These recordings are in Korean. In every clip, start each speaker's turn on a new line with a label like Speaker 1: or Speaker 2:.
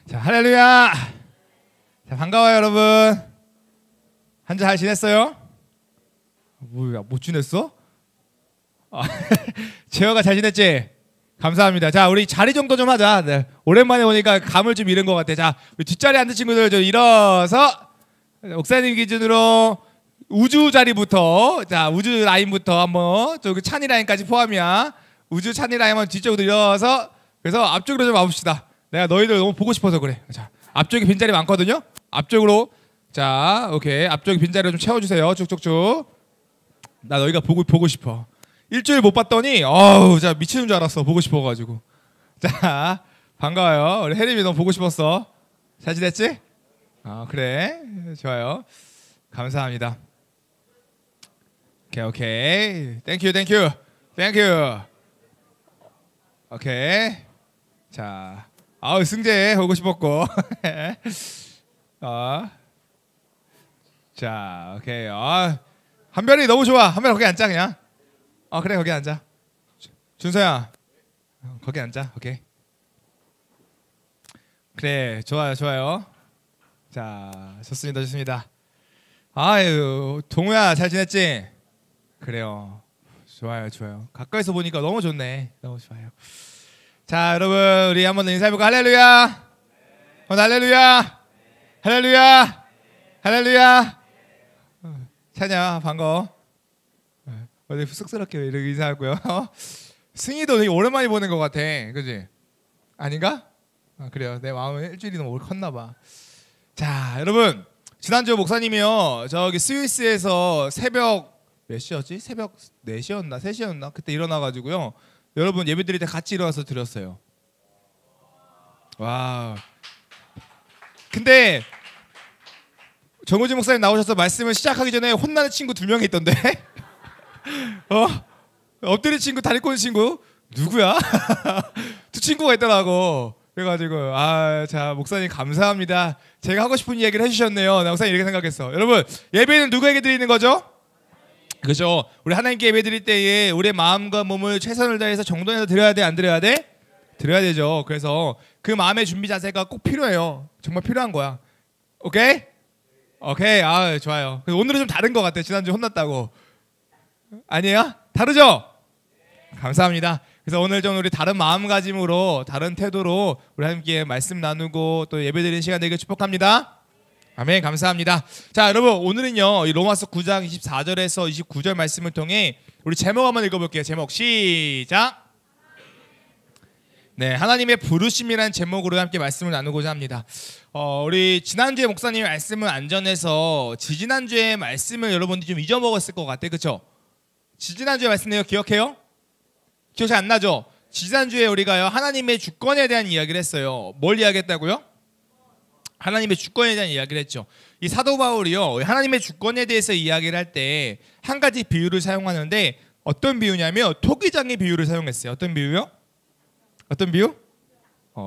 Speaker 1: 자, 할렐루야. 자, 반가워요, 여러분. 한 주 잘 지냈어요? 뭐야, 못 지냈어? 재호가 잘 지냈지? 감사합니다. 자, 우리 자리 정도 좀 하자. 네. 오랜만에 오니까 감을 좀 잃은 것 같아. 자, 우리 뒷자리에 앉은 친구들 좀 일어서 목사님 기준으로 우주 자리부터, 자, 우주 라인부터 한번 저기 찬이 라인까지 포함이야. 우주 찬이 라인만 뒤쪽으로 일어서, 그래서 앞쪽으로 좀 와봅시다. 내가 너희들 너무 보고 싶어서 그래. 자, 앞쪽에 빈자리 많거든요. 앞쪽으로. 자, 오케이. 앞쪽에 빈자리를 좀 채워주세요. 쭉쭉쭉. 나 너희가 보고 싶어. 일주일 못 봤더니 어우, 자, 미치는 줄 알았어. 보고 싶어가지고. 자, 반가워요. 우리 혜림이 너무 보고 싶었어. 잘 지냈지? 그래. 좋아요. 감사합니다. 오케이. 땡큐. 오케이. 자, 승재 보고 싶었고. 자, 오케이. 한별이 너무 좋아. 한별 거기 앉자 그냥. 그래, 거기 앉아. 준서야, 거기 앉아. 오케이. 그래, 좋아요. 자, 좋습니다. 아유, 동우야 잘 지냈지? 그래요. 좋아요. 가까이서 보니까 너무 좋네. 너무 좋아요. 자, 여러분, 우리 한번 더 인사해볼까? 할렐루야. 할렐루야. 찬야, 반가워. 어디 쑥스럽게 이렇게 인사하고요. 승희도 되게 오랜만에 보는 것 같아. 그지? 아닌가? 그래요. 내 마음은 일주일이 너무 컸나 봐. 자, 여러분, 지난주 목사님이요, 저기 스위스에서 새벽 몇 시였지? 새벽 4시였나 3시였나? 그때 일어나가지고요, 여러분 예배 드릴 때 같이 일어나서 드렸어요. 와. 근데 정우진 목사님 나오셔서 말씀을 시작하기 전에 혼나는 친구 2명이 있던데. 엎드린 친구, 다리 꼬는 친구 누구야? 2 친구가 있더라고. 그래가지고 자, 목사님 감사합니다. 제가 하고 싶은 이야기를 해주셨네요. 나 목사님 이렇게 생각했어. 여러분, 예배는 누구에게 드리는 거죠? 그렇죠. 우리 하나님께 예배 드릴 때에 우리의 마음과 몸을 최선을 다해서 정돈해서 드려야 돼, 안 드려야 돼? 드려야 되죠. 그래서 그 마음의 준비 자세가 꼭 필요해요. 정말 필요한 거야. 오케이. 좋아요. 오늘은 좀 다른 것 같아. 지난주 혼났다고. 아니에요? 다르죠? 감사합니다. 그래서 오늘 좀 우리 다른 마음가짐으로, 다른 태도로 우리 함께 말씀 나누고 또 예배드리는 시간 되길 축복합니다. 아멘. 감사합니다. 자, 여러분, 오늘은요, 이 로마서 9장 24절에서 29절 말씀을 통해 우리 제목 한번 읽어볼게요. 제목 시작. 네, 하나님의 부르심이라는 제목으로 함께 말씀을 나누고자 합니다. 우리 지난주에 목사님이 말씀을 안 전해서 지지난주에 말씀을 여러분들이 좀 잊어먹었을 것 같아요. 그렇죠? 지지난주에 말씀 내용 기억해요? 기억이 안 나죠? 지지난주에 우리가요, 하나님의 주권에 대한 이야기를 했어요. 뭘 이야기했다고요? 하나님의 주권에 대한 이야기를 했죠. 이 사도 바울이요, 하나님의 주권에 대해서 이야기를 할 때 한 가지 비유를 사용하는데, 어떤 비유냐면 토기장의 비유를 사용했어요. 어떤 비유요? 어떤 비유?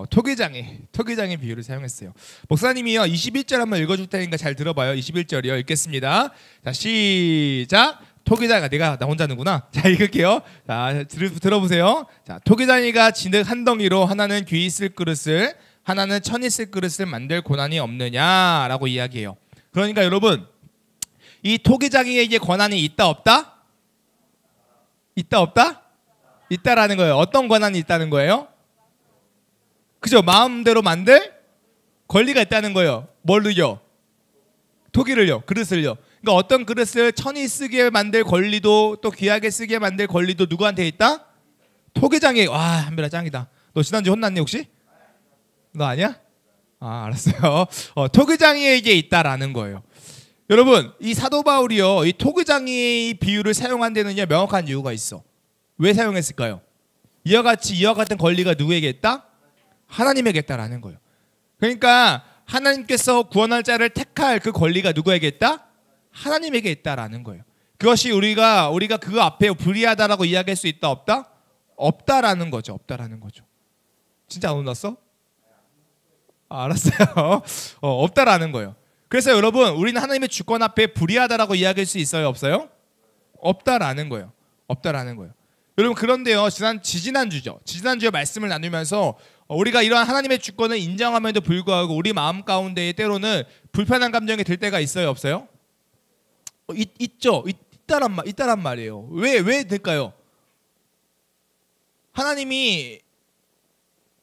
Speaker 1: 토기장의 비유를 사용했어요. 목사님이요, 21절 한번 읽어줄 테니까 잘 들어봐요. 21절이요. 읽겠습니다. 자, 시작. 토기장아, 나 혼자는구나. 자, 읽을게요. 자, 들어보세요. 자, 토기장이가 진흙 한 덩이로 하나는 귀 있을 그릇을, 하나는 천 있을 그릇을 만들 고난이 없느냐라고 이야기해요. 그러니까 여러분, 이 토기장이에게 권한이 있다 없다? 있다 없다? 있다라는 거예요. 어떤 권한이 있다는 거예요? 그죠? 마음대로 만들 권리가 있다는 거예요. 뭘로요? 토기를요, 그릇을요. 그러니까 어떤 그릇을 천이 쓰게 만들 권리도, 또 귀하게 쓰게 만들 권리도 누구한테 있다? 토기장이. 와, 한별아 짱이다. 너 지난주 혼났니 혹시? 너 아니야? 알았어요. 토기장이에게 있다라는 거예요. 여러분, 이 사도 바울이요, 이 토기장이 비유를 사용한 데는요, 명확한 이유가 있어. 왜 사용했을까요? 이와 같은 권리가 누구에게 있다? 하나님에게 있다라는 거예요. 그러니까 하나님께서 구원할 자를 택할 그 권리가 누구에게 있다? 하나님에게 있다라는 거예요. 그것이 우리가 그거 앞에 불의하다라고 이야기할 수 있다 없다? 없다라는 거죠. 진짜 안 혼났어? 알았어요. 없다라는 거예요. 그래서 여러분, 우리는 하나님의 주권 앞에 불의하다라고 이야기할 수 있어요, 없어요? 없다라는 거예요. 여러분 그런데요. 지지난주에 말씀을 나누면서 우리가 이러한 하나님의 주권을 인정함에도 불구하고 우리 마음 가운데에 때로는 불편한 감정이 들 때가 있어요, 없어요? 있죠. 있다란 말이에요. 왜 될까요? 하나님이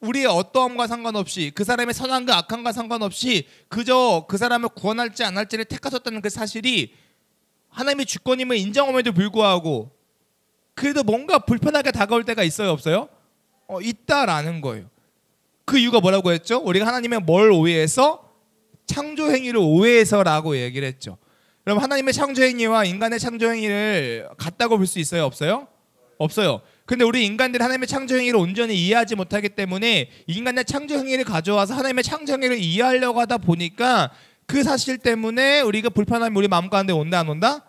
Speaker 1: 우리의 어떠함과 상관없이 그 사람의 선함과 악함과 상관없이 그저 그 사람을 구원할지 안 할지를 택하셨다는 그 사실이 하나님의 주권임을 인정함에도 불구하고 그래도 뭔가 불편하게 다가올 때가 있어요, 없어요? 있다라는 거예요. 그 이유가 뭐라고 했죠? 우리가 하나님의 뭘 오해해서? 창조 행위를 오해해서라고 얘기를 했죠. 그럼 하나님의 창조 행위와 인간의 창조 행위를 같다고 볼 수 있어요, 없어요? 없어요. 근데 우리 인간들이 하나님의 창조 행위를 온전히 이해하지 못하기 때문에 인간의 창조 행위를 가져와서 하나님의 창조 행위를 이해하려고 하다 보니까 그 사실 때문에 우리가 불편함이 우리 마음 가운데 온다 안 온다?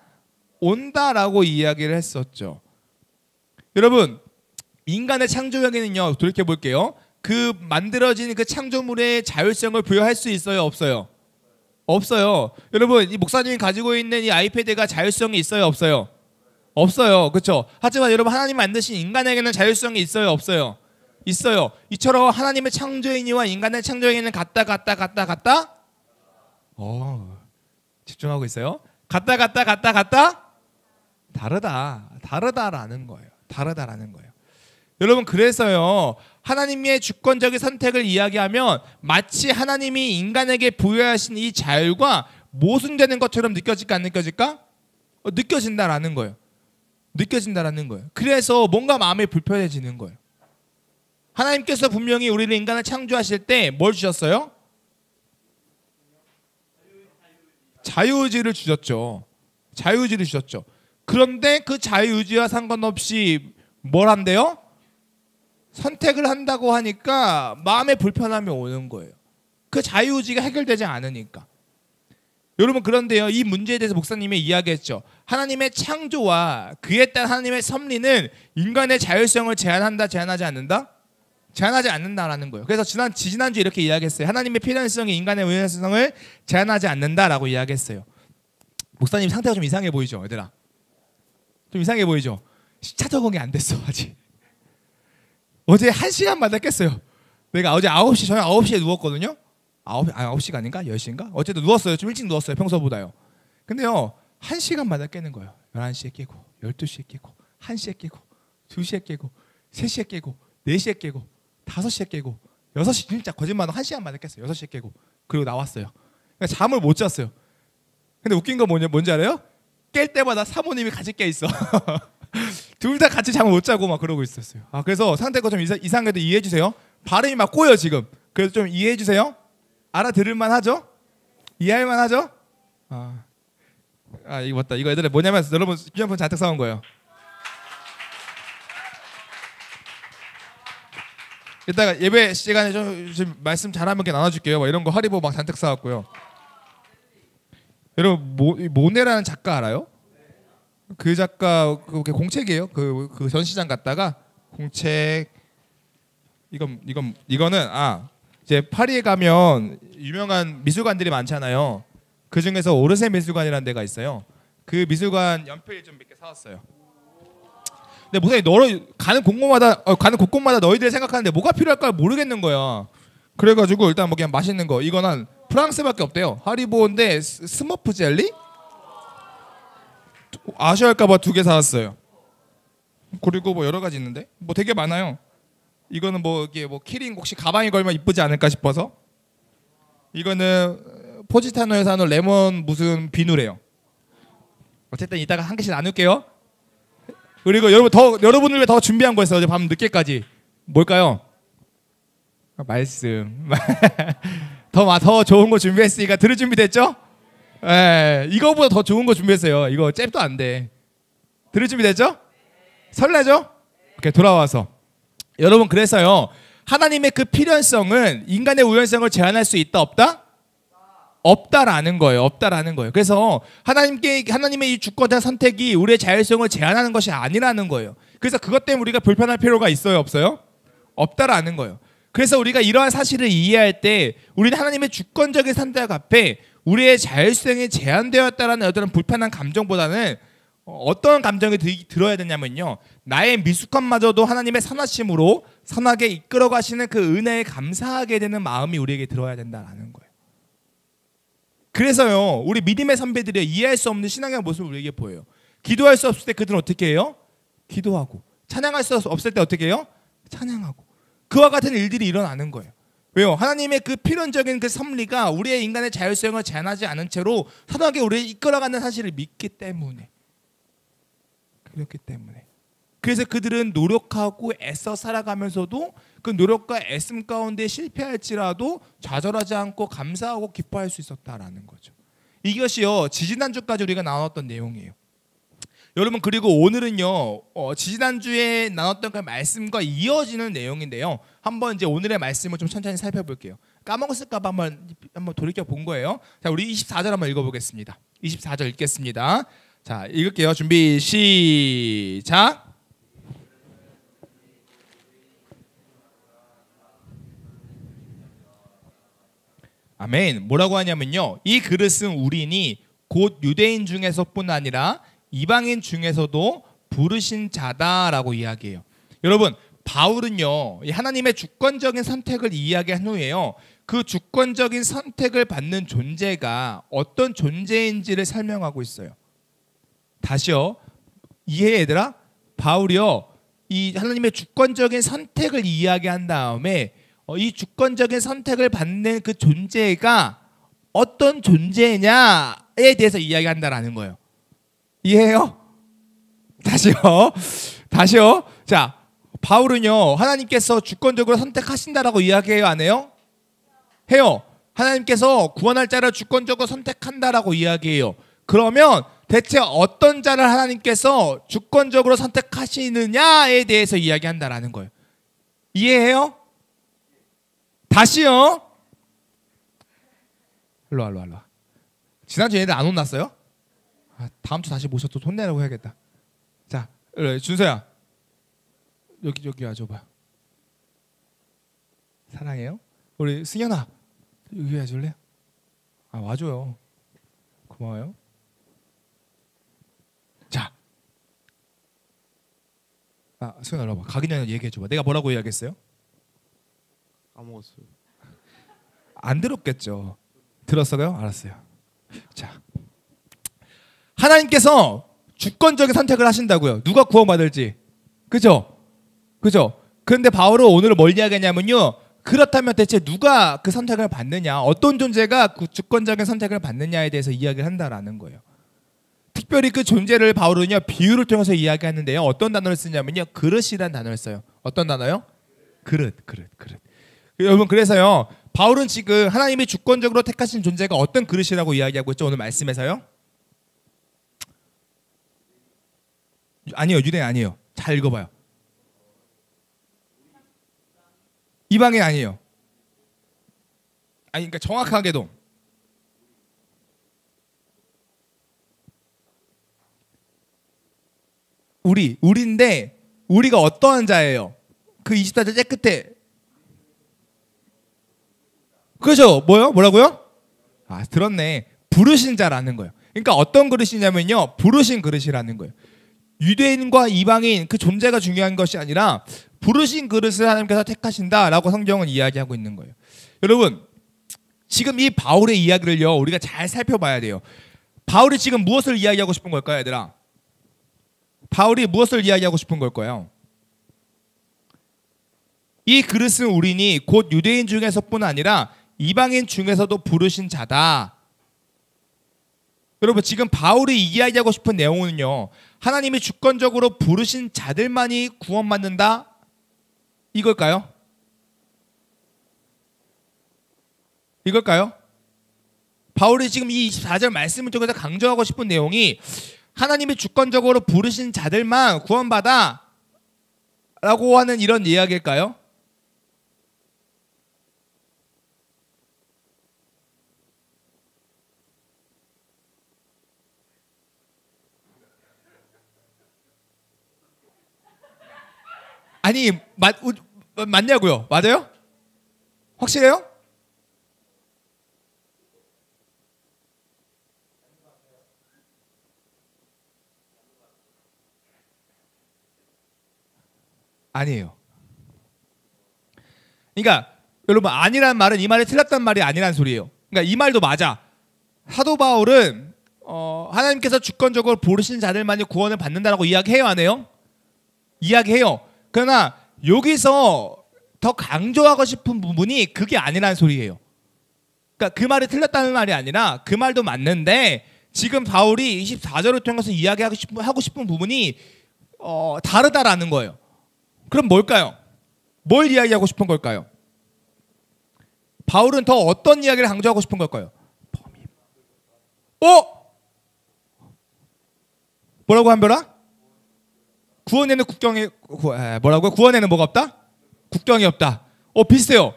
Speaker 1: 온다라고 이야기를 했었죠. 여러분 인간의 창조 행위는요, 돌이켜 볼게요. 그 만들어진 그 창조물의 자율성을 부여할 수 있어요, 없어요? 없어요. 여러분 이 목사님이 가지고 있는 이 아이패드가 자율성이 있어요, 없어요? 없어요. 그렇죠? 하지만 여러분 하나님 만드신 인간에게는 자율성이 있어요, 없어요? 있어요. 이처럼 하나님의 창조 행위와 인간의 창조 행위는 같다. 집중하고 있어요. 같다. 다르다라는 거예요. 여러분 그래서요. 하나님의 주권적인 선택을 이야기하면 마치 하나님이 인간에게 부여하신 이 자율과 모순되는 것처럼 느껴질까 안 느껴질까? 느껴진다라는 거예요. 그래서 뭔가 마음이 불편해지는 거예요. 하나님께서 분명히 우리를 인간을 창조하실 때 뭘 주셨어요? 자유의지를 주셨죠. 그런데 그 자유의지와 상관없이 뭘 한대요? 선택을 한다고 하니까 마음에 불편함이 오는 거예요. 그 자유의지가 해결되지 않으니까. 여러분 그런데요, 이 문제에 대해서 목사님이 이야기했죠. 하나님의 창조와 그에 따른 하나님의 섭리는 인간의 자율성을 제한하지 않는다? 제한하지 않는다라는 거예요. 그래서 지난주에 이렇게 이야기했어요. 하나님의 필연성이 인간의 우연성을 제한하지 않는다라고 이야기했어요. 목사님 상태가 좀 이상해 보이죠, 얘들아? 좀 이상해 보이죠? 시차 적응이 안 됐어 아직. 어제 1시간마다 깼어요. 내가 어제 9시, 저녁 9시에 누웠거든요. 9시가 아닌가? 10시인가? 어쨌든 누웠어요. 좀 일찍 누웠어요, 평소보다요. 근데요 1시간마다 깨는 거예요. 11시에 깨고 12시에 깨고 1시에 깨고 2시에 깨고 3시에 깨고 4시에 깨고 5시에 깨고 6시, 진짜 거짓말로 1시간마다 깼어요. 6시에 깨고 그리고 나왔어요. 그러니까 잠을 못 잤어요. 근데 웃긴 건 뭔지 알아요? 깰 때마다 사모님이 같이 깨 있어. 둘 다 같이 잠을 못 자고 막 그러고 있었어요. 그래서 상태가 좀 이상해도 이해해 주세요. 발음이 막 꼬여 지금. 그래서 좀 이해해 주세요. 알아들을만 하죠? 이해할만 하죠? 이거 맞다. 이거 애들이 뭐냐면 여러분 휴대폰 잔뜩 사온 거예요. 이따가 예배 시간에 좀 말씀 잘하면 이렇게 나눠줄게요. 이런 거 하리보 막 잔뜩 사왔고요. 여러분 모네라는 작가 알아요? 그 작가 공책이에요. 그 전시장 갔다가 공책 이거는 이제 파리에 가면 유명한 미술관들이 많잖아요. 그 중에서 오르세 미술관이라는 데가 있어요. 그 미술관 연필 좀 몇 개 사왔어요. 근데 목사님 가는 곳곳마다 너희들이 생각하는데 뭐가 필요할까 모르겠는 거야. 그래가지고 일단 뭐 그냥 맛있는 거 이거는 프랑스밖에 없대요. 하리보인데 스머프 젤리? 아쉬워할까봐 2개 사왔어요. 그리고 뭐 여러 가지 있는데 뭐 되게 많아요. 이거는 이게 키링 혹시 가방에 걸면 이쁘지 않을까 싶어서. 이거는 포지타노에서 하는 레몬 무슨 비누래요. 어쨌든 이따가 한 개씩 나눌게요. 그리고 여러분을 위해 더 준비한 거 있어요. 어제 밤 늦게까지. 뭘까요? 말씀. 더 좋은 거 준비했으니까 들을 준비 됐죠? 이거보다 더 좋은 거 준비했어요. 이거 잽도 안 돼. 들을 준비 됐죠? 설레죠? 오케이, 돌아와서 여러분 그래서요 하나님의 그 필연성은 인간의 우연성을 제한할 수 있다 없다? 없다라는 거예요. 그래서 하나님의 이 주권자 선택이 우리의 자율성을 제한하는 것이 아니라는 거예요. 그래서 그것 때문에 우리가 불편할 필요가 있어요, 없어요? 없다라는 거예요. 그래서 우리가 이러한 사실을 이해할 때 우리는 하나님의 주권적인 선택 앞에 우리의 자율성이 제한되었다라는 어떤 불편한 감정보다는 어떤 감정이 들어야 되냐면요. 나의 미숙함마저도 하나님의 선하심으로 선하게 이끌어 가시는 그 은혜에 감사하게 되는 마음이 우리에게 들어야 된다라는 거예요. 그래서요. 우리 믿음의 선배들이 이해할 수 없는 신앙의 모습을 우리에게 보여요. 기도할 수 없을 때 그들은 어떻게 해요? 기도하고. 찬양할 수 없을 때 어떻게 해요? 찬양하고. 그와 같은 일들이 일어나는 거예요. 왜요? 하나님의 그 필연적인 그 섭리가 우리의 인간의 자율성을 제한하지 않은 채로 선하게 우리를 이끌어가는 사실을 믿기 때문에. 그렇기 때문에. 그래서 그들은 노력하고 애써 살아가면서도 그 노력과 애씀 가운데 실패할지라도 좌절하지 않고 감사하고 기뻐할 수 있었다라는 거죠. 이것이요. 지지난주까지 우리가 나눴던 내용이에요. 여러분 그리고 오늘은요. 지지난주에 나눴던 그 말씀과 이어지는 내용인데요. 한번 이제 오늘의 말씀을 좀 천천히 살펴볼게요. 까먹었을까 봐 한번 돌이켜 본 거예요. 자, 우리 24절 한번 읽어보겠습니다. 24절 읽겠습니다. 자, 읽을게요. 준비 시작. 아멘. 뭐라고 하냐면요. 이 그릇은 우리니 곧 유대인 중에서뿐 아니라 이방인 중에서도 부르신 자다라고 이야기해요. 여러분 바울은요. 하나님의 주권적인 선택을 이야기한 후에요. 그 주권적인 선택을 받는 존재가 어떤 존재인지를 설명하고 있어요. 다시요. 이해해 얘들아? 바울이요. 이 하나님의 주권적인 선택을 이야기한 다음에 이 주권적인 선택을 받는 그 존재가 어떤 존재냐에 대해서 이야기한다라는 거예요. 이해해요? 다시요. 자, 바울은요. 하나님께서 주권적으로 선택하신다라고 이야기해요, 안 해요? 해요. 하나님께서 구원할 자를 주권적으로 선택한다라고 이야기해요. 그러면 대체 어떤 자를 하나님께서 주권적으로 선택하시느냐에 대해서 이야기한다라는 거예요. 이해해요? 다시요. 일로 와. 지난주에 애들 안 혼났어요? 다음 주 다시 모셔도 혼내라고 해야겠다. 자, 준서야. 여기 와줘봐. 사랑해요. 우리 승현아. 여기 와줄래? 와줘요. 고마워요. 자. 승현아 일로 와봐. 가기 전에 얘기해줘봐. 내가 뭐라고 이야기했어요?
Speaker 2: 까먹었어요.
Speaker 1: 안 들었겠죠. 들었어요? 알았어요. 자, 하나님께서 주권적인 선택을 하신다고요. 누가 구원받을지. 그죠? 그런데 바울은 오늘 뭘 이야기하냐면요. 그렇다면 대체 누가 그 선택을 받느냐, 어떤 존재가 그 주권적인 선택을 받느냐에 대해서 이야기를 한다라는 거예요. 특별히 그 존재를 바울은요 비유를 통해서 이야기하는데요. 어떤 단어를 쓰냐면요. 그릇이라는 단어를 써요. 어떤 단어요? 그릇. 여러분 그래서요. 바울은 지금 하나님이 주권적으로 택하신 존재가 어떤 그릇이라고 이야기하고 있죠. 오늘 말씀에서요. 아니요. 유대인 아니에요. 잘 읽어봐요. 이방인 아니에요. 그러니까 정확하게도 우리인데 우리가 어떠한 자예요? 그 24절 제 끝에 그죠? 뭐라고요? 들었네. 부르신 자라는 거예요. 그러니까 어떤 그릇이냐면요. 부르신 그릇이라는 거예요. 유대인과 이방인 그 존재가 중요한 것이 아니라 부르신 그릇을 하나님께서 택하신다라고 성경은 이야기하고 있는 거예요. 여러분 지금 이 바울의 이야기를요. 우리가 잘 살펴봐야 돼요. 바울이 지금 무엇을 이야기하고 싶은 걸까요, 얘들아? 바울이 무엇을 이야기하고 싶은 걸까요? 이 그릇은 우리니 곧 유대인 중에서뿐 아니라 이방인 중에서도 부르신 자다. 여러분 지금 바울이 이야기하고 싶은 내용은요. 하나님이 주권적으로 부르신 자들만이 구원받는다? 이걸까요? 바울이 지금 이 24절 말씀을 통해서 강조하고 싶은 내용이 하나님이 주권적으로 부르신 자들만 구원받아 라고 하는 이런 이야기일까요? 아니 맞냐고요? 맞아요? 확실해요? 아니에요. 그러니까 여러분 아니란 말은 이 말이 틀렸단 말이 아니란 소리예요. 그러니까 이 말도 맞아. 사도 바울은 하나님께서 주권적으로 부르신 자들만이 구원을 받는다라고 이야기해요, 안 해요? 이야기해요. 그러나 여기서 더 강조하고 싶은 부분이 그게 아니란 소리예요. 그러니까 그 말이 틀렸다는 말이 아니라 그 말도 맞는데 지금 바울이 24절을 통해서 이야기하고 싶은 부분이 다르다라는 거예요. 그럼 뭘까요? 뭘 이야기하고 싶은 걸까요? 바울은 더 어떤 이야기를 강조하고 싶은 걸까요? 뭐라고 한별아? 구원에는 뭐라고요? 구원에는 뭐가 없다? 국경이 없다. 비슷해요.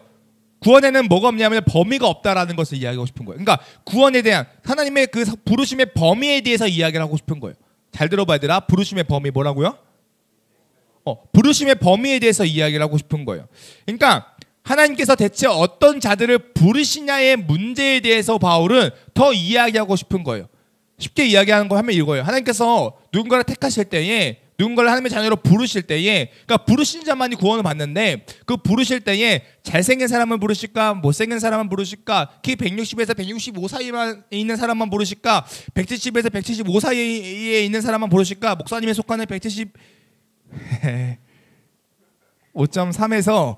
Speaker 1: 구원에는 뭐가 없냐면 범위가 없다라는 것을 이야기하고 싶은 거예요. 그러니까 구원에 대한 하나님의 그 부르심의 범위에 대해서 이야기를 하고 싶은 거예요. 잘 들어봐야 되나? 부르심의 범위 뭐라고요? 부르심의 범위에 대해서 이야기를 하고 싶은 거예요. 그러니까 하나님께서 대체 어떤 자들을 부르시냐의 문제에 대해서 바울은 더 이야기하고 싶은 거예요. 쉽게 이야기하는 거 하면 이거예요. 하나님께서 누군가를 택하실 때에 누군가를 하나님의 자녀로 부르실 때에 그러니까 부르신 자만이 구원을 받는데 그 부르실 때에 잘생긴 사람을 부르실까 못생긴 사람만 부르실까 키 160에서 165 사이에 있는 사람만 부르실까 170에서 175 사이에 있는 사람만 부르실까 목사님에 속하는 170 5.3에서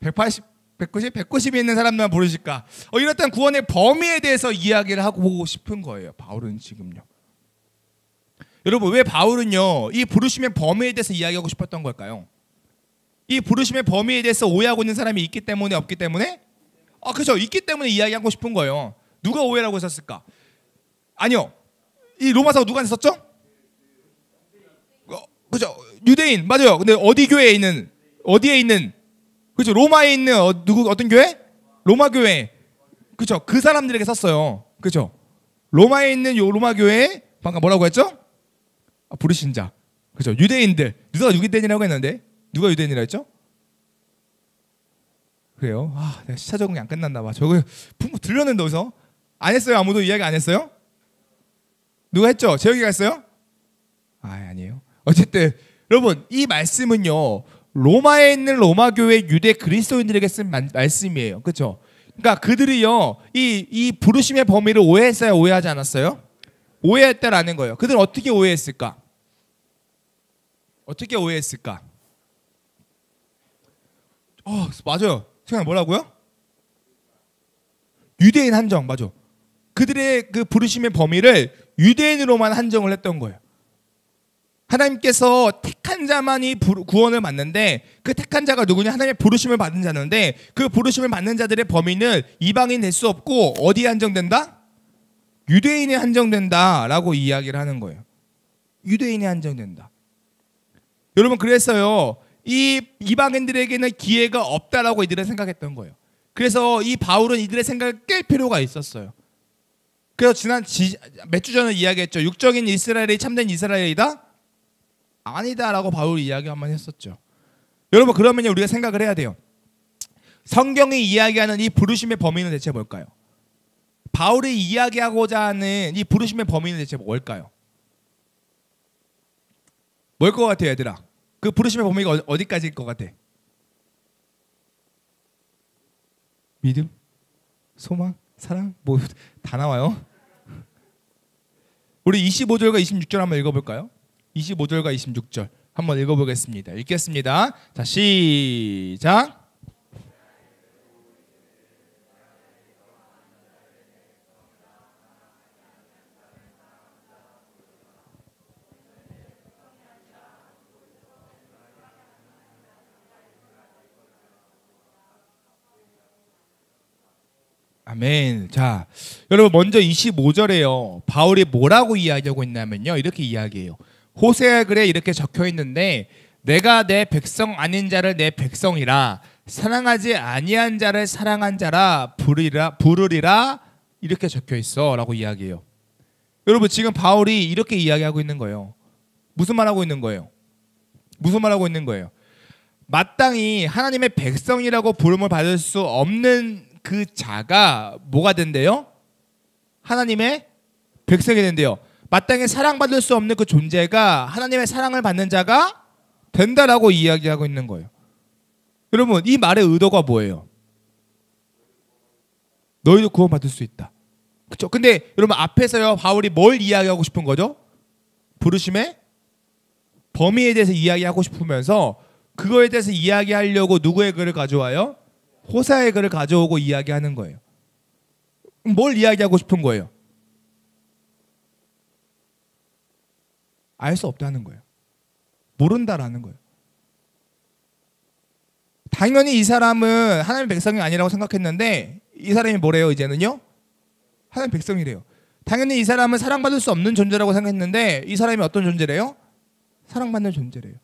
Speaker 1: 180 190에 있는 사람만 부르실까 이랬던 구원의 범위에 대해서 이야기를 하고 싶은 거예요. 바울은 지금요. 여러분 왜 바울은요 이 부르심의 범위에 대해서 이야기하고 싶었던 걸까요? 이 부르심의 범위에 대해서 오해하고 있는 사람이 있기 때문에 없기 때문에? 그렇죠. 있기 때문에 이야기하고 싶은 거예요. 누가 오해라고 했었을까? 아니요. 이 로마서 누가 썼죠? 그렇죠. 유대인 맞아요. 근데 어디 교회에 있는 어디에 있는 그렇죠. 로마에 있는 어떤 교회? 로마 교회. 그렇죠. 그 사람들에게 썼어요. 그렇죠. 로마에 있는 요 로마 교회에 방금 뭐라고 했죠? 부르신 자. 그렇죠. 유대인들. 누가 유대인이라고 했는데 누가 유대인이라고 했죠? 그래요. 내가 시차 적응이 안 끝났나 봐. 저거 분명 들렸는데 어디서? 안 했어요? 아무도 이야기 안 했어요? 누가 했죠? 재혁이가 했어요? 아니에요. 어쨌든 여러분 이 말씀은요. 로마에 있는 로마 교회 유대 그리스도인들에게 쓴 말씀이에요. 그렇죠? 그러니까 그들이요. 이 부르심의 범위를 오해했어요? 오해하지 않았어요? 오해했다라는 거예요. 그들은 어떻게 오해했을까? 어떻게 오해했을까? 맞아요. 생각 뭐라고요? 유대인 한정 맞아. 그들의 그 부르심의 범위를 유대인으로만 한정을 했던 거예요. 하나님께서 택한 자만이 구원을 받는데 그 택한 자가 누구냐? 하나님의 부르심을 받은 자인데 그 부르심을 받는 자들의 범위는 이방인 될 수 없고 어디에 한정된다? 유대인에 한정된다라고 이야기를 하는 거예요. 유대인에 한정된다. 여러분 그래서요. 이 이방인들에게는 기회가 없다라고 이들은 생각했던 거예요. 그래서 이 바울은 이들의 생각을 깰 필요가 있었어요. 그래서 몇 주 전에 이야기했죠. 육적인 이스라엘이 참된 이스라엘이다? 아니다라고 바울이 이야기 한번 했었죠. 여러분 그러면 우리가 생각을 해야 돼요. 성경이 이야기하는 이 부르심의 범위는 대체 뭘까요? 바울이 이야기하고자 하는 이 부르심의 범위는 대체 뭘까요? 뭘 것 같아요, 얘들아? 그 부르심의 범위가 어디까지일 것 같아? 믿음? 소망? 사랑? 뭐 다 나와요. 우리 25절과 26절 한번 읽어볼까요? 25절과 26절 한번 읽어보겠습니다. 읽겠습니다. 자, 시작. 아멘. 자, 여러분 먼저 25절에요. 바울이 뭐라고 이야기하고 있냐면요. 이렇게 이야기해요. 호세아 글에 이렇게 적혀 있는데 내가 내 백성 아닌 자를 내 백성이라 사랑하지 아니한 자를 사랑한 자라 부르리라 이렇게 적혀 있어라고 이야기해요. 여러분 지금 바울이 이렇게 이야기하고 있는 거예요. 무슨 말하고 있는 거예요? 무슨 말하고 있는 거예요? 마땅히 하나님의 백성이라고 부름을 받을 수 없는 그 자가 뭐가 된대요? 하나님의 백성이 된대요. 마땅히 사랑받을 수 없는 그 존재가 하나님의 사랑을 받는 자가 된다라고 이야기하고 있는 거예요. 여러분 이 말의 의도가 뭐예요? 너희도 구원받을 수 있다. 그렇죠? 근데 여러분 앞에서요 바울이 뭘 이야기하고 싶은 거죠? 부르심의 범위에 대해서 이야기하고 싶으면서 그거에 대해서 이야기하려고 누구의 글을 가져와요? 호세아의 글을 가져오고 이야기하는 거예요. 뭘 이야기하고 싶은 거예요? 알 수 없다는 거예요. 모른다라는 거예요. 당연히 이 사람은 하나님의 백성이 아니라고 생각했는데 이 사람이 뭐래요 이제는요? 하나님의 백성이래요. 당연히 이 사람은 사랑받을 수 없는 존재라고 생각했는데 이 사람이 어떤 존재래요? 사랑받는 존재래요.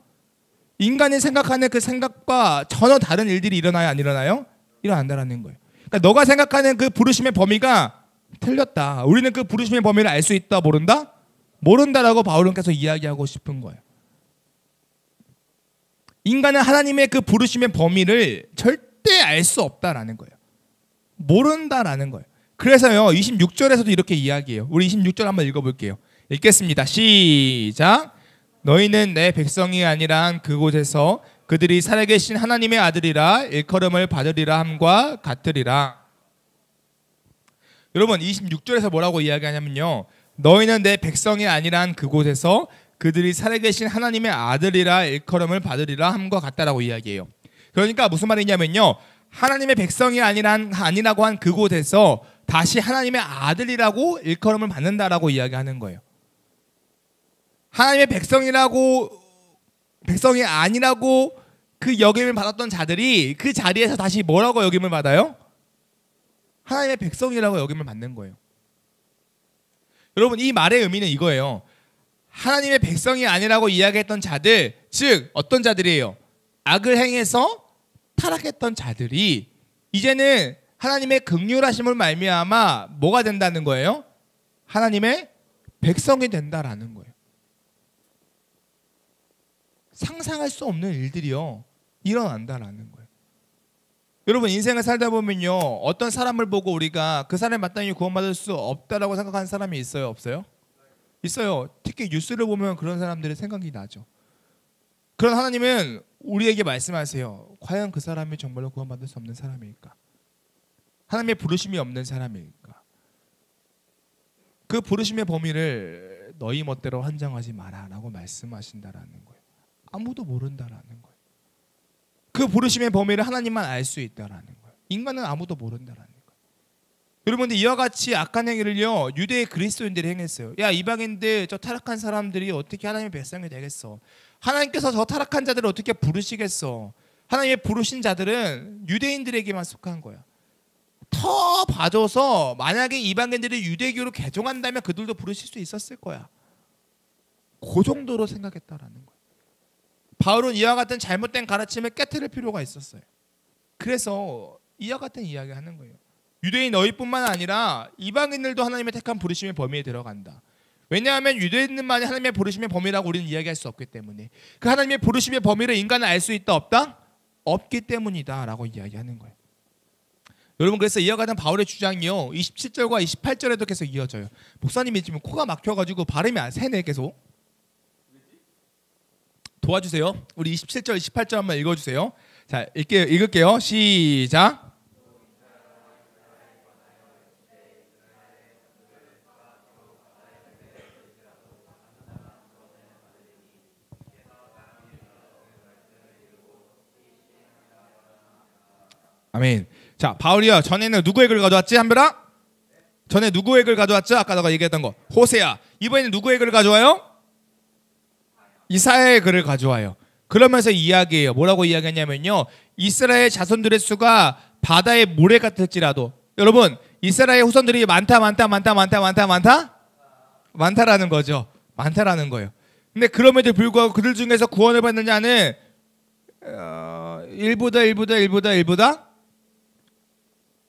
Speaker 1: 인간이 생각하는 그 생각과 전혀 다른 일들이 일어나요 안 일어나요? 일어난다라는 거예요. 그러니까 너가 생각하는 그 부르심의 범위가 틀렸다. 우리는 그 부르심의 범위를 알 수 있다 모른다? 모른다라고 바울은 계속 이야기하고 싶은 거예요. 인간은 하나님의 그 부르심의 범위를 절대 알 수 없다라는 거예요. 모른다라는 거예요. 그래서요 26절에서도 이렇게 이야기해요. 우리 26절 한번 읽어볼게요. 읽겠습니다. 시작. 너희는 내 백성이 아니란 그곳에서 그들이 살아계신 하나님의 아들이라 일컬음을 받으리라 함과 같으리라. 여러분 26절에서 뭐라고 이야기하냐면요, 너희는 내 백성이 아니란 그곳에서 그들이 살아계신 하나님의 아들이라 일컬음을 받으리라 함과 같다라고 이야기해요. 그러니까 무슨 말이냐면요, 하나님의 백성이 아니라고 한 그곳에서 다시 하나님의 아들이라고 일컬음을 받는다라고 이야기하는 거예요. 하나님의 백성이 아니라고 그 여김을 받았던 자들이 그 자리에서 다시 뭐라고 여김을 받아요? 하나님의 백성이라고 여김을 받는 거예요. 여러분 이 말의 의미는 이거예요. 하나님의 백성이 아니라고 이야기했던 자들, 즉 어떤 자들이에요? 악을 행해서 타락했던 자들이 이제는 하나님의 긍휼하심을 말미암아 뭐가 된다는 거예요? 하나님의 백성이 된다라는 거예요. 상상할 수 없는 일들이요 일어난다라는 거예요. 여러분 인생을 살다 보면요 어떤 사람을 보고 우리가 그 사람이 마땅히 구원받을 수 없다라고 생각하는 사람이 있어요 없어요? 있어요. 특히 뉴스를 보면 그런 사람들의 생각이 나죠. 그런 하나님은 우리에게 말씀하세요. 과연 그 사람이 정말로 구원받을 수 없는 사람일까? 하나님의 부르심이 없는 사람일까? 그 부르심의 범위를 너희 멋대로 한정하지 마라 라고 말씀하신다라는 거예요. 아무도 모른다라는 거예요. 그 부르심의 범위를 하나님만 알 수 있다라는 거예요. 인간은 아무도 모른다라는 거예요. 여러분들 이와 같이 악한 행위를요 유대의 그리스도인들이 행했어요. 야 이방인들 저 타락한 사람들이 어떻게 하나님의 백성이 되겠어? 하나님께서 저 타락한 자들을 어떻게 부르시겠어? 하나님의 부르신 자들은 유대인들에게만 속한 거야. 더 봐줘서 만약에 이방인들이 유대교로 개종한다면 그들도 부르실 수 있었을 거야. 그 정도로 생각했다라는 거예요. 바울은 이와 같은 잘못된 가르침을 깨트릴 필요가 있었어요. 그래서 이와 같은 이야기를 하는 거예요. 유대인 너희뿐만 아니라 이방인들도 하나님의 택한 부르심의 범위에 들어간다. 왜냐하면 유대인들만이 하나님의 부르심의 범위라고 우리는 이야기할 수 없기 때문에, 그 하나님의 부르심의 범위를 인간은 알 수 있다 없다? 없기 때문이다 라고 이야기하는 거예요. 여러분 그래서 이와 같은 바울의 주장이요 27절과 28절에도 계속 이어져요. 목사님이 지금 코가 막혀가지고 발음이 안 새네. 계속 도와주세요. 우리 27절 28절 한번 읽어주세요. 자 읽을게요. 시작. 아멘. 자 바울이요 전에는 누구의 글을 가져왔지? 한별아? 전에 누구의 글을 가져왔죠? 아까 너가 얘기했던 거 호세아. 이번에는 누구의 글을 가져와요? 이사야의 글을 가져와요. 그러면서 이야기해요. 뭐라고 이야기하냐면요, 이스라엘 자손들의 수가 바다의 모래 같을지라도, 여러분 이스라엘 후손들이 많다라는 거죠. 많다라는 거예요. 근데 그럼에도 불구하고 그들 중에서 구원을 받는 자는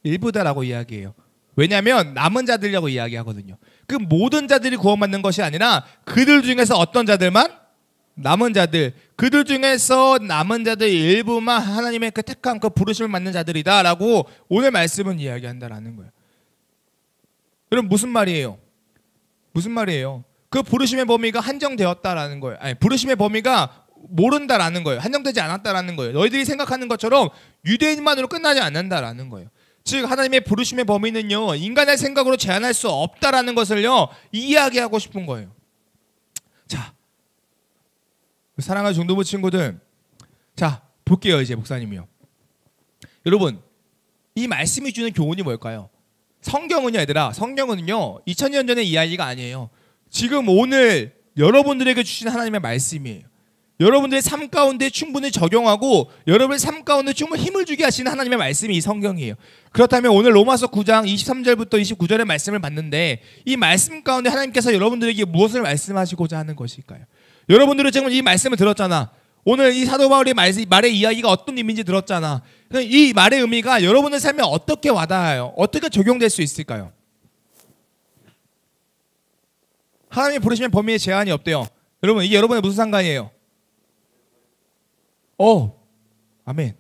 Speaker 1: 일부다라고 이야기해요. 왜냐하면 남은 자들이라고 이야기하거든요. 그 모든 자들이 구원받는 것이 아니라 그들 중에서 어떤 자들만? 남은 자들. 그들 중에서 남은 자들 일부만 하나님의 그 택한 그 부르심을 받는 자들이다 라고 오늘 말씀은 이야기한다라는 거예요. 여러분 무슨 말이에요? 무슨 말이에요? 그 부르심의 범위가 한정되었다라는 거예요. 아니, 부르심의 범위가 모른다라는 거예요. 한정되지 않았다라는 거예요. 너희들이 생각하는 것처럼 유대인만으로 끝나지 않는다라는 거예요. 즉 하나님의 부르심의 범위는요, 인간의 생각으로 제한할 수 없다라는 것을요 이야기하고 싶은 거예요. 자, 사랑하는 중도부 친구들, 자 볼게요. 이제 목사님이요. 여러분, 이 말씀이 주는 교훈이 뭘까요? 성경은요, 얘들아, 성경은요 2000년 전의 이야기가 아니에요. 지금 오늘 여러분들에게 주신 하나님의 말씀이에요. 여러분들의 삶 가운데 충분히 적용하고 여러분의 삶 가운데 충분히 힘을 주게 하시는 하나님의 말씀이 이 성경이에요. 그렇다면 오늘 로마서 9장 23절부터 29절의 말씀을 봤는데 이 말씀 가운데 하나님께서 여러분들에게 무엇을 말씀하시고자 하는 것일까요? 여러분들은 지금 이 말씀을 들었잖아. 오늘 이 사도 바울의 말의 이야기가 어떤 의미인지 들었잖아. 이 말의 의미가 여러분의 삶에 어떻게 와닿아요? 어떻게 적용될 수 있을까요? 하나님이 부르시면 범위에 제한이 없대요. 여러분, 이게 여러분의 무슨 상관이에요? 아멘.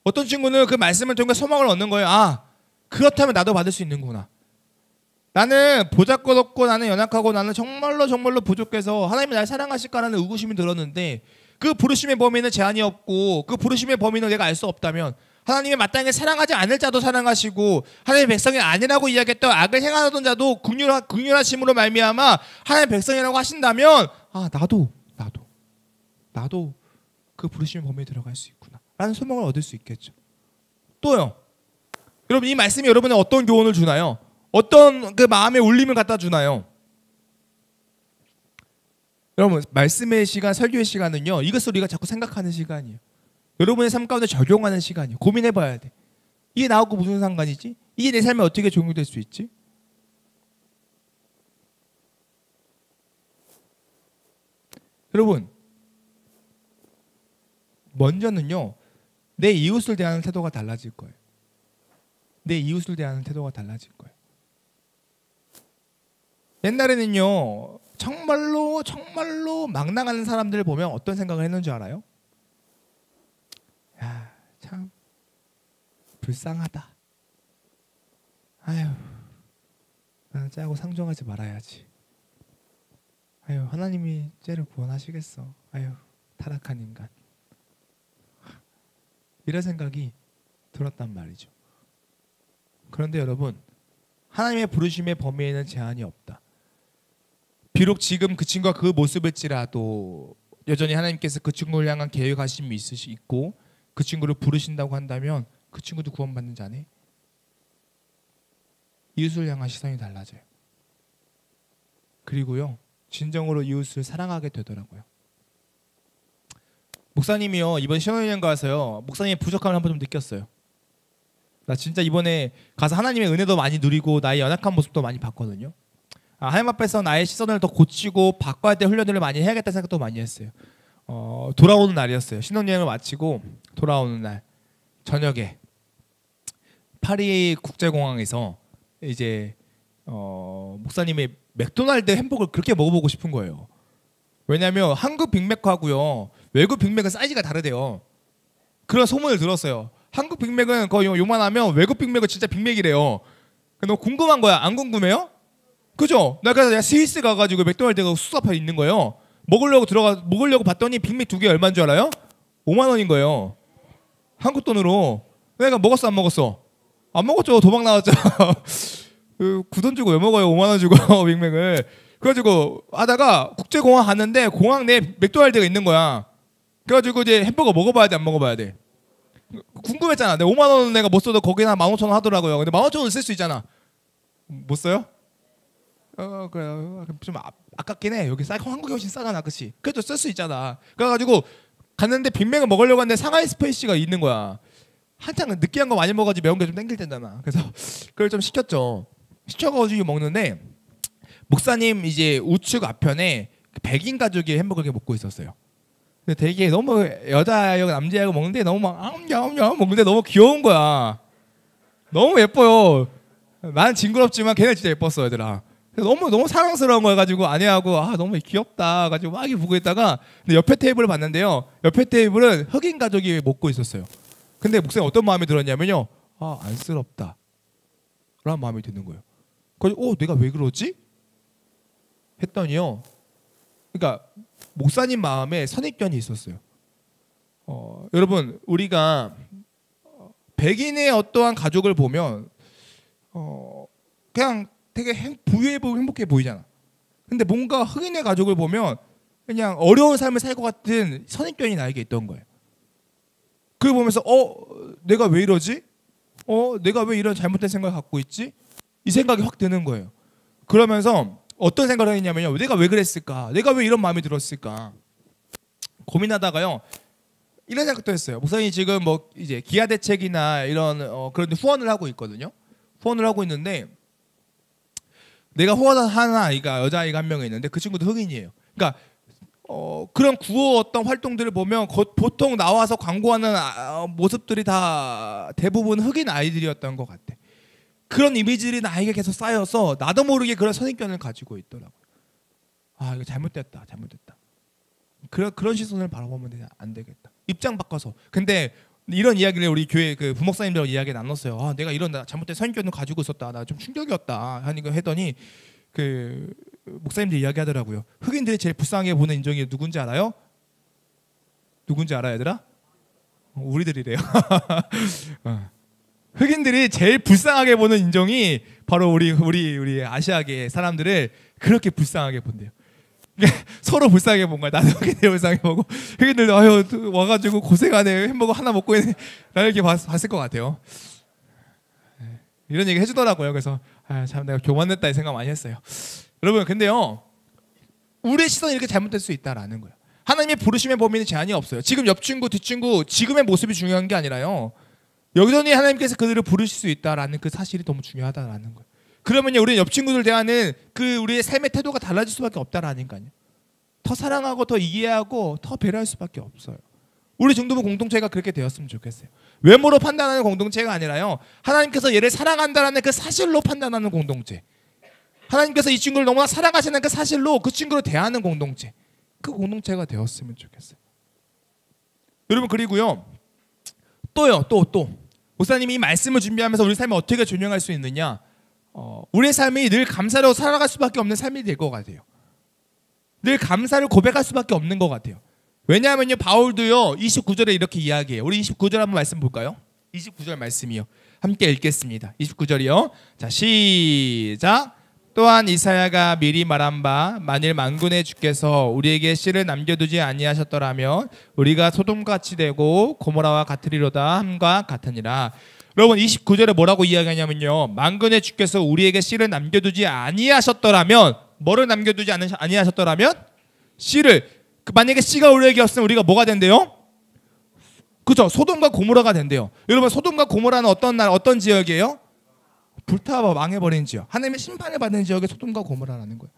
Speaker 1: 어떤 친구는 그 말씀을 통해 소망을 얻는 거예요. 아, 그렇다면 나도 받을 수 있는구나. 나는 보잘것없고 나는 연약하고 나는 정말로 부족해서 하나님이 날 사랑하실까라는 의구심이 들었는데 그 부르심의 범위는 제한이 없고 그 부르심의 범위는 내가 알 수 없다면 하나님의 마땅히 사랑하지 않을 자도 사랑하시고 하나님의 백성이 아니라고 이야기했던 악을 행하던 자도 긍휼하심으로 말미암아 하나님의 백성이라고 하신다면 아, 나도 그 부르심의 범위에 들어갈 수 있구나 라는 소망을 얻을 수 있겠죠. 또요, 여러분, 이 말씀이 여러분의 어떤 교훈을 주나요? 어떤 그 마음의 울림을 갖다 주나요? 여러분, 말씀의 시간, 설교의 시간은요, 이것을 우리가 자꾸 생각하는 시간이에요. 여러분의 삶 가운데 적용하는 시간이에요. 고민해봐야 돼. 이게 나하고 무슨 상관이지? 이게 내 삶에 어떻게 적용될 수 있지? 여러분, 먼저는요, 내 이웃을 대하는 태도가 달라질 거예요. 내 이웃을 대하는 태도가 달라질 거예요. 옛날에는요, 정말로 막 나가는 사람들을 보면 어떤 생각을 했는지 알아요? 야, 참 불쌍하다. 아유, 나는 쟤하고 상종하지 말아야지. 아유, 하나님이 쟤를 구원하시겠어. 아유, 타락한 인간. 이런 생각이 들었단 말이죠. 그런데 여러분, 하나님의 부르심의 범위에는 제한이 없다. 비록 지금 그 친구가 그 모습일지라도 여전히 하나님께서 그 친구를 향한 계획하심이 있고 그 친구를 부르신다고 한다면 그 친구도 구원받는 자네. 이웃을 향한 시선이 달라져요. 그리고요, 진정으로 이웃을 사랑하게 되더라고요. 목사님이요, 이번 신혼여행 가서요, 목사님의 부족함을 한번 좀 느꼈어요. 나 진짜 이번에 가서 하나님의 은혜도 많이 누리고 나의 연약한 모습도 많이 봤거든요. 하나님 앞에서 나의 시선을 더 고치고 바꿔야 될 훈련들을 많이 해야겠다는 생각도 많이 했어요. 돌아오는 날이었어요. 신혼여행을 마치고 돌아오는 날 저녁에 파리 국제공항에서 이제 목사님의 맥도날드 햄버거를 그렇게 먹어보고 싶은 거예요. 왜냐하면 한국 빅맥하고요 외국 빅맥은 사이즈가 다르대요. 그런 소문을 들었어요. 한국 빅맥은 거의 요만하면 외국 빅맥은 진짜 빅맥이래요. 너무 궁금한 거야. 안 궁금해요? 그죠? 그래서 내가 스위스 가가지고 맥도날드가 수수 앞에 있는 거예요. 먹으려고 봤더니 빅맥 2개 얼마인 줄 알아요? 5만 원인 거예요. 한국 돈으로. 내가 먹었어, 안 먹었어? 안 먹었죠. 도망 나왔죠. 그 돈 주고 왜 먹어요? 5만 원 주고 빅맥을. 그래가지고 하다가 국제공항 갔는데 공항 내에 맥도날드가 있는 거야. 그래가지고 이제 햄버거 먹어봐야 돼, 안 먹어봐야 돼? 궁금했잖아. 내가 5만 원 내가 못 써도 거기는 한 15,000원 하더라고요. 근데 15,000원 쓸 수 있잖아. 못 써요? 그래, 좀 아깝긴 해. 여기 한국이 훨씬 싸잖아, 그렇지? 그래도 쓸 수 있잖아. 그래가지고 갔는데 빅맥을 먹으려고 하는데 상하이 스페이시가 있는 거야. 한창 느끼한 거 많이 먹어가지고 매운 게 좀 땡길 때잖아. 그래서 그걸 좀 시켰죠. 시켜가지고 먹는데 목사님 이제 우측 앞편에 백인 가족이 햄버거를 먹고 있었어요. 근데 되게 너무 여자하고 남자하고 먹는데 너무 막 암냠암냠 먹는데 너무 귀여운 거야. 너무 예뻐요. 나는 징그럽지만 걔네 진짜 예뻤어, 얘들아. 너무 사랑스러운 거야 가지고 아내하고 너무 귀엽다 가지고 막 보고 있다가 근데 옆에 테이블을 봤는데요. 옆에 테이블은 흑인 가족이 먹고 있었어요. 근데 목사님 어떤 마음이 들었냐면요. 안쓰럽다 라는 마음이 드는 거예요. 그래서 내가 왜 그러지? 했더니요. 그러니까 목사님 마음에 선입견이 있었어요. 여러분 우리가 백인의 어떠한 가족을 보면 그냥 되게 부유해 보이고 행복해 보이잖아. 근데 뭔가 흑인의 가족을 보면 그냥 어려운 삶을 살 것 같은 선입견이 나에게 있던 거예요. 그걸 보면서 내가 왜 이러지? 내가 왜 이런 잘못된 생각을 갖고 있지? 이 생각이 확 드는 거예요. 그러면서 어떤 생각을 했냐면요. 내가 왜 그랬을까? 내가 왜 이런 마음이 들었을까? 고민하다가요. 이런 생각도 했어요. 목사님이 지금 뭐 이제 기아 대책이나 이런 그런 후원을 하고 있거든요. 후원을 하고 있는데 내가 후원하는 아이가 여자아이가 한 명이 있는데 그 친구도 흑인이에요. 그러니까 그런 구호 어떤 활동들을 보면 보통 나와서 광고하는 모습들이 다 대부분 흑인 아이들이었던 것 같아. 그런 이미지들이 나에게 계속 쌓여서 나도 모르게 그런 선입견을 가지고 있더라고요. 아 이거 잘못됐다. 그런 시선을 바라보면 안 되겠다. 입장 바꿔서. 근데 이런 이야기를 우리 교회 그 부목사님들하고 이야기 나눴어요. 아 내가 이런 잘못된 선입견을 가지고 있었다. 나 좀 충격이었다. 하니까 했더니 그 목사님들 이야기하더라고요. 흑인들이 제일 불쌍하게 보는 인종이 누군지 알아요? 누군지 알아요, 얘들아? 우리들이래요. 흑인들이 제일 불쌍하게 보는 인종이 바로 우리 아시아계 사람들을 그렇게 불쌍하게 본대요. 서로 불쌍하게 본 거야. 나도 흑인들 불쌍하게 보고 흑인들도 아유 와가지고 고생하네. 햄버거 하나 먹고 있네. 나를 이렇게 봤을 것 같아요. 이런 얘기 해주더라고요. 그래서 참 내가 교만했다 이 생각 많이 했어요. 여러분 근데요 우리의 시선이 이렇게 잘못될 수 있다라는 거예요. 하나님의 부르심의 범위는 제한이 없어요. 지금 옆 친구 뒷친구 지금의 모습이 중요한 게 아니라요. 여전히 하나님께서 그들을 부르실 수 있다라는 그 사실이 너무 중요하다라는 거예요. 그러면요 우리는 옆 친구들 대하는 그 우리의 삶의 태도가 달라질 수밖에 없다라는 거예요. 더 사랑하고 더 이해하고 더 배려할 수밖에 없어요. 우리 중도부 공동체가 그렇게 되었으면 좋겠어요. 외모로 판단하는 공동체가 아니라요. 하나님께서 얘를 사랑한다라는 그 사실로 판단하는 공동체. 하나님께서 이 친구를 너무나 사랑하시는 그 사실로 그 친구를 대하는 공동체. 그 공동체가 되었으면 좋겠어요. 여러분 그리고요. 또 목사님이 이 말씀을 준비하면서 우리 삶을 어떻게 조명할 수 있느냐. 우리의 삶이 늘 감사로 살아갈 수밖에 없는 삶이 될 것 같아요. 늘 감사를 고백할 수밖에 없는 것 같아요. 왜냐하면요 바울도요 29절에 이렇게 이야기해요. 우리 29절 한번 말씀 볼까요? 29절 말씀이요. 함께 읽겠습니다. 29절이요. 자 시작. 또한 이사야가 미리 말한 바 만일 만군의 주께서 우리에게 씨를 남겨두지 아니하셨더라면 우리가 소돔같이 되고 고모라와 같으리로다 함과 같으니라. 여러분 29절에 뭐라고 이야기하냐면요. 만군의 주께서 우리에게 씨를 남겨두지 아니하셨더라면 뭐를 남겨두지 아니하셨더라면 씨를 만약에 씨가 우리에게 없으면 우리가 뭐가 된대요? 그죠? 소돔과 고모라가 된대요. 여러분 소돔과 고모라는 어떤 지역이에요? 불타와 망해버린 지역, 하나님의 심판을 받는 지역에 소돔과 고모라라는 거예요.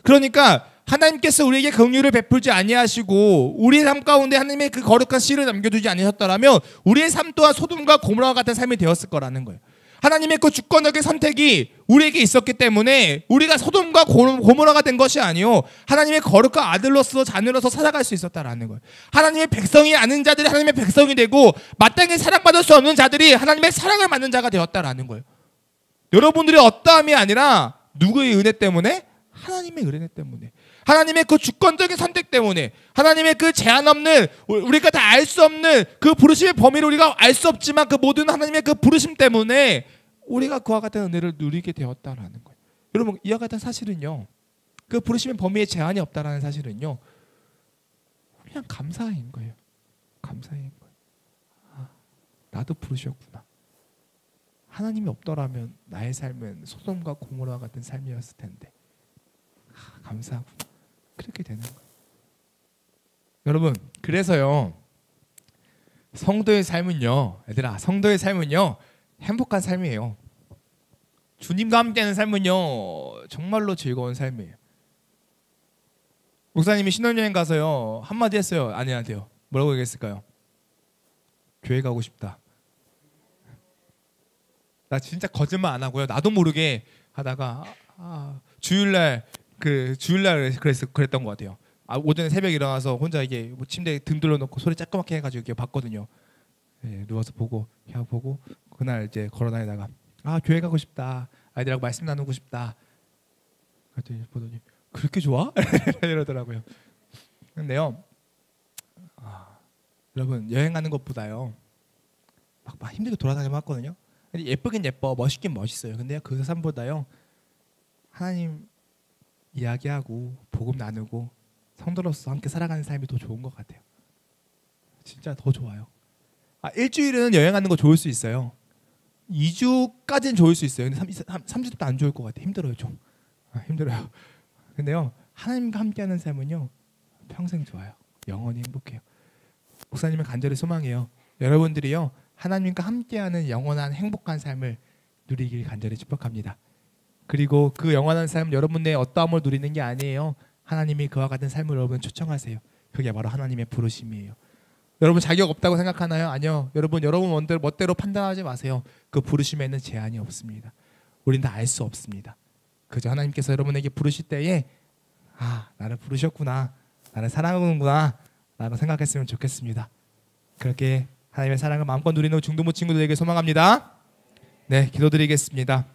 Speaker 1: 그러니까 하나님께서 우리에게 긍휼을 베풀지 아니하시고 우리의 삶 가운데 하나님의 그 거룩한 씨를 남겨두지 아니하셨더라면 우리의 삶 또한 소돔과 고모라와 같은 삶이 되었을 거라는 거예요. 하나님의 그 주권적인 선택이 우리에게 있었기 때문에 우리가 소돔과 고모라가 된 것이 아니요 하나님의 거룩한 아들로서 자녀로서 살아갈 수 있었다라는 거예요. 하나님의 백성이 아는 자들이 하나님의 백성이 되고 마땅히 사랑받을 수 없는 자들이 하나님의 사랑을 받는 자가 되었다라는 거예요. 여러분들의 어떠함이 아니라 누구의 은혜 때문에? 하나님의 은혜 때문에. 하나님의 그 주권적인 선택 때문에. 하나님의 그 제한 없는 우리가 다 알 수 없는 그 부르심의 범위를 우리가 알 수 없지만 그 모든 하나님의 그 부르심 때문에 우리가 그와 같은 은혜를 누리게 되었다라는 거예요. 여러분 이와 같은 사실은요. 그 부르심의 범위에 제한이 없다라는 사실은요. 그냥 감사인 거예요. 감사인 거예요. 아, 나도 부르셨구나. 하나님이 없더라면 나의 삶은 소돔과 고모라와 같은 삶이었을 텐데 감사하구나. 그렇게 되는 거예요. 여러분 그래서요 성도의 삶은요 얘들아 성도의 삶은요 행복한 삶이에요. 주님과 함께하는 삶은요 정말로 즐거운 삶이에요. 목사님이 신혼여행 가서요 한마디 했어요. 아내한테요. 뭐라고 얘기했을까요? 교회 가고 싶다. 나 진짜 거짓말 안 하고요. 나도 모르게 하다가 주일날 그랬던 것 같아요. 오전에 새벽에 일어나서 혼자 이게 뭐 침대에 등 둘러놓고 소리 쬐끄맣게 해가지고 이렇게 봤거든요. 네, 누워서 보고 그날 이제 걸어다니다가 교회 가고 싶다. 아이들하고 말씀 나누고 싶다. 그랬더니 보더니 그렇게 좋아? 이러더라고요. 근데요, 여러분 여행하는 것보다요 막 힘들게 돌아다니면 왔거든요. 근데 예쁘긴 예뻐, 멋있긴 멋있어요. 근데요 그 삶보다요 하나님 이야기하고 복음 나누고 성도로서 함께 살아가는 삶이 더 좋은 것 같아요. 진짜 더 좋아요. 일주일은 여행하는 거 좋을 수 있어요. 2주까지는 좋을 수 있어요. 근데 3주도 안 좋을 것 같아요. 힘들어요 좀. 힘들어요. 근데요 하나님과 함께하는 삶은요 평생 좋아요. 영원히 행복해요. 목사님은 간절히 소망해요. 여러분들이요 하나님과 함께하는 영원한 행복한 삶을 누리길 간절히 축복합니다. 그리고 그 영원한 삶 여러분의 어떠함을 누리는 게 아니에요. 하나님이 그와 같은 삶을 여러분 초청하세요. 그게 바로 하나님의 부르심이에요. 여러분 자격 없다고 생각하나요? 아니요. 여러분 멋대로 판단하지 마세요. 그 부르심에는 제한이 없습니다. 우린 다 알 수 없습니다. 그저 하나님께서 여러분에게 부르실 때에 나를 부르셨구나, 나를 사랑하는구나 라고 생각했으면 좋겠습니다. 그렇게 하나님의 사랑을 마음껏 누리는 중동부 친구들에게 소망합니다. 네, 기도드리겠습니다.